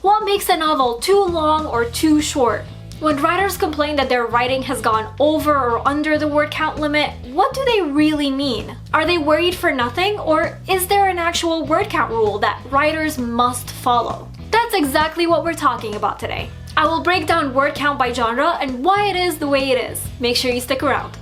What makes a novel too long or too short? When writers complain that their writing has gone over or under the word count limit, what do they really mean? Are they worried for nothing, or is there an actual word count rule that writers must follow? That's exactly what we're talking about today. I will break down word count by genre and why it is the way it is. Make sure you stick around.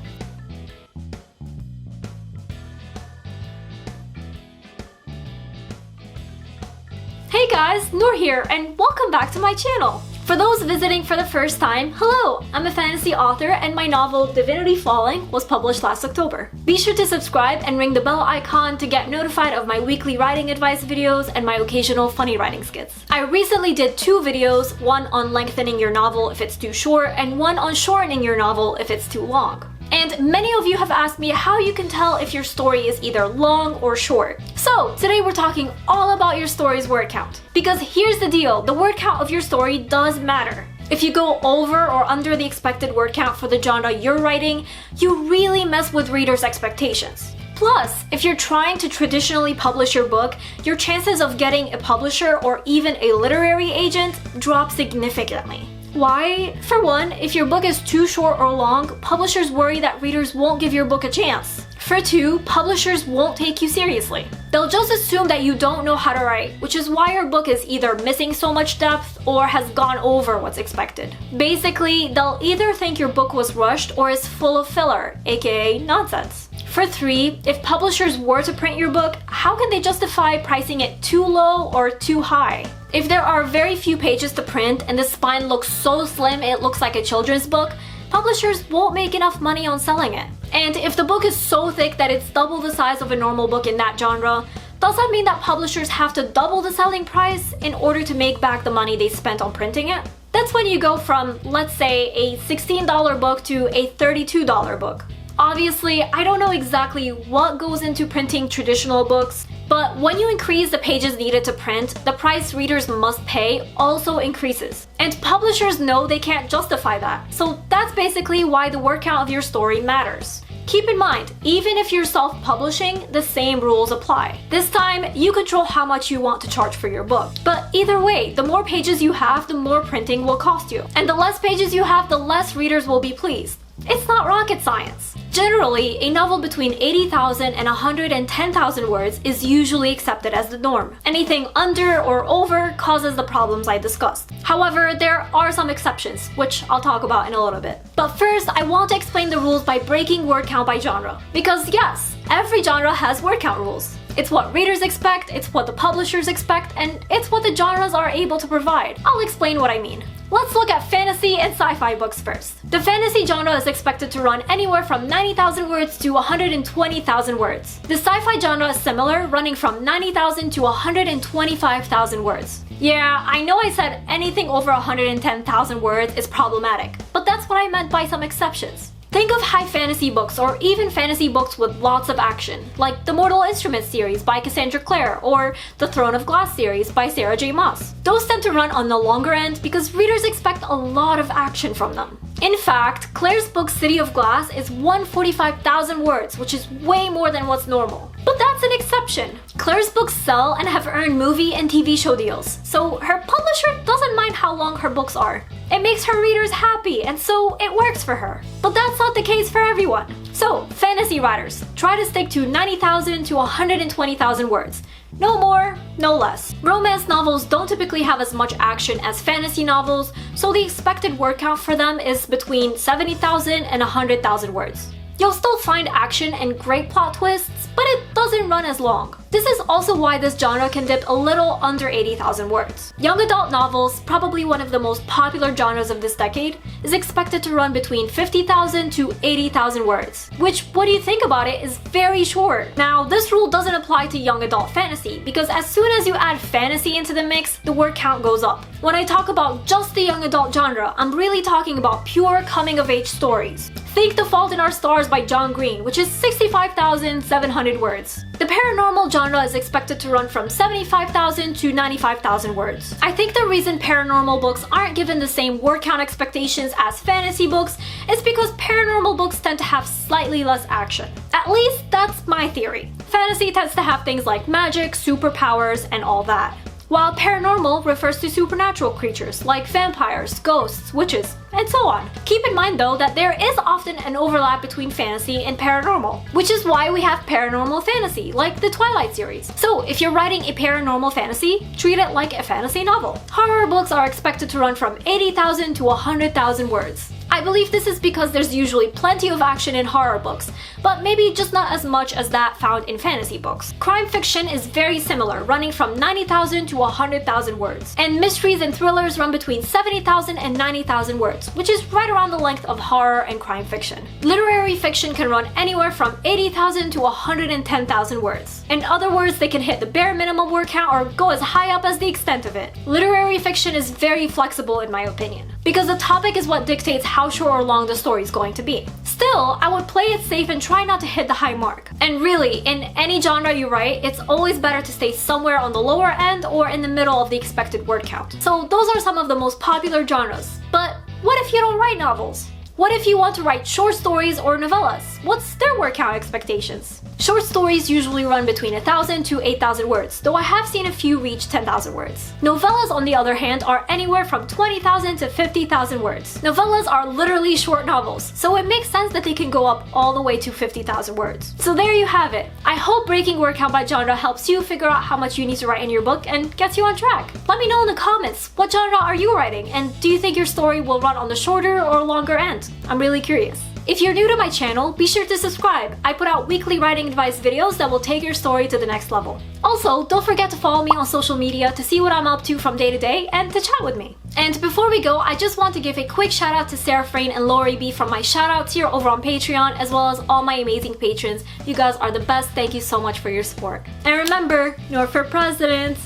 Hey guys, Nour here, and welcome back to my channel. For those visiting for the first time, hello! I'm a fantasy author and my novel Divinity Falling was published last October. Be sure to subscribe and ring the bell icon to get notified of my weekly writing advice videos and my occasional funny writing skits. I recently did 2 videos, one on lengthening your novel if it's too short and one on shortening your novel if it's too long. And many of you have asked me how you can tell if your story is either long or short. So today we're talking all about your story's word count. Because here's the deal, the word count of your story does matter. If you go over or under the expected word count for the genre you're writing, you really mess with readers' expectations. Plus, if you're trying to traditionally publish your book, your chances of getting a publisher or even a literary agent drop significantly. Why? For one, if your book is too short or long, publishers worry that readers won't give your book a chance. For 2, publishers won't take you seriously. They'll just assume that you don't know how to write, which is why your book is either missing so much depth or has gone over what's expected. Basically, they'll either think your book was rushed or is full of filler, aka nonsense. For 3, if publishers were to print your book, how can they justify pricing it too low or too high? If there are very few pages to print and the spine looks so slim it looks like a children's book, publishers won't make enough money on selling it. And if the book is so thick that it's double the size of a normal book in that genre, does that mean that publishers have to double the selling price in order to make back the money they spent on printing it? That's when you go from, let's say, a $16 book to a $32 book. Obviously, I don't know exactly what goes into printing traditional books, but when you increase the pages needed to print, the price readers must pay also increases. And publishers know they can't justify that. So that's basically why the word count of your story matters. Keep in mind, even if you're self-publishing, the same rules apply. This time, you control how much you want to charge for your book. But either way, the more pages you have, the more printing will cost you. And the less pages you have, the less readers will be pleased. It's not rocket science. Generally, a novel between 80,000 and 110,000 words is usually accepted as the norm. Anything under or over causes the problems I discussed. However, there are some exceptions, which I'll talk about in a little bit. But first, I want to explain the rules by breaking word count by genre. Because yes, every genre has word count rules. It's what readers expect, it's what the publishers expect, and it's what the genres are able to provide. I'll explain what I mean. Let's look at fantasy and sci-fi books first. The fantasy genre is expected to run anywhere from 90,000 words to 120,000 words. The sci-fi genre is similar, running from 90,000 to 125,000 words. Yeah, I know I said anything over 110,000 words is problematic, but that's what I meant by some exceptions. Think of high fantasy books or even fantasy books with lots of action, like the Mortal Instruments series by Cassandra Clare or the Throne of Glass series by Sarah J. Maas. Those tend to run on the longer end because readers expect a lot of action from them. In fact, Clare's book City of Glass is 145,000 words, which is way more than what's normal. But that's an exception. Clare's books sell and have earned movie and TV show deals, so her publisher doesn't mind how long her books are. It makes her readers happy, and so it works for her. But that's not the case for everyone. So, fantasy writers, try to stick to 90,000 to 120,000 words. No more, no less. Romance novels don't typically have as much action as fantasy novels, so the expected word count for them is between 70,000 and 100,000 words. You'll still find action and great plot twists, but it doesn't run as long. This is also why this genre can dip a little under 80,000 words. Young adult novels, probably one of the most popular genres of this decade, is expected to run between 50,000 to 80,000 words, which, when you think about it, is very short. Now, this rule doesn't apply to young adult fantasy, because as soon as you add fantasy into the mix, the word count goes up. When I talk about just the young adult genre, I'm really talking about pure coming-of-age stories. Think The Fault in Our Stars by John Green, which is 65,700 words. The paranormal genre is expected to run from 75,000 to 95,000 words. I think the reason paranormal books aren't given the same word count expectations as fantasy books is because paranormal books tend to have slightly less action. At least that's my theory. Fantasy tends to have things like magic, superpowers, and all that. while paranormal refers to supernatural creatures like vampires, ghosts, witches, and so on. Keep in mind though that there is often an overlap between fantasy and paranormal, which is why we have paranormal fantasy, like the Twilight series. So if you're writing a paranormal fantasy, treat it like a fantasy novel. Horror books are expected to run from 80,000 to 100,000 words. I believe this is because there's usually plenty of action in horror books, but maybe just not as much as that found in fantasy books. Crime fiction is very similar, running from 90,000 to 100,000 words. And mysteries and thrillers run between 70,000 and 90,000 words, which is right around the length of horror and crime fiction. Literary fiction can run anywhere from 80,000 to 110,000 words. In other words, they can hit the bare minimum word count or go as high up as the extent of it. Literary fiction is very flexible in my opinion, because the topic is what dictates how short or long the story is going to be. Still, I would play it safe and try not to hit the high mark. And really, in any genre you write, it's always better to stay somewhere on the lower end or in the middle of the expected word count. So those are some of the most popular genres. But what if you don't write novels? What if you want to write short stories or novellas? What's their word count expectations? Short stories usually run between 1,000 to 8,000 words, though I have seen a few reach 10,000 words. Novellas, on the other hand, are anywhere from 20,000 to 50,000 words. Novellas are literally short novels, so it makes sense that they can go up all the way to 50,000 words. So there you have it. I hope breaking word count by genre helps you figure out how much you need to write in your book and gets you on track. Let me know in the comments, what genre are you writing, and do you think your story will run on the shorter or longer end? I'm really curious. If you're new to my channel, be sure to subscribe. I put out weekly writing advice videos that will take your story to the next level. Also, don't forget to follow me on social media to see what I'm up to from day to day and to chat with me. And before we go, I just want to give a quick shout out to Sarah Frayne and Lori B from my shout out tier over on Patreon, as well as all my amazing patrons. You guys are the best. Thank you so much for your support. And remember, Nour for president!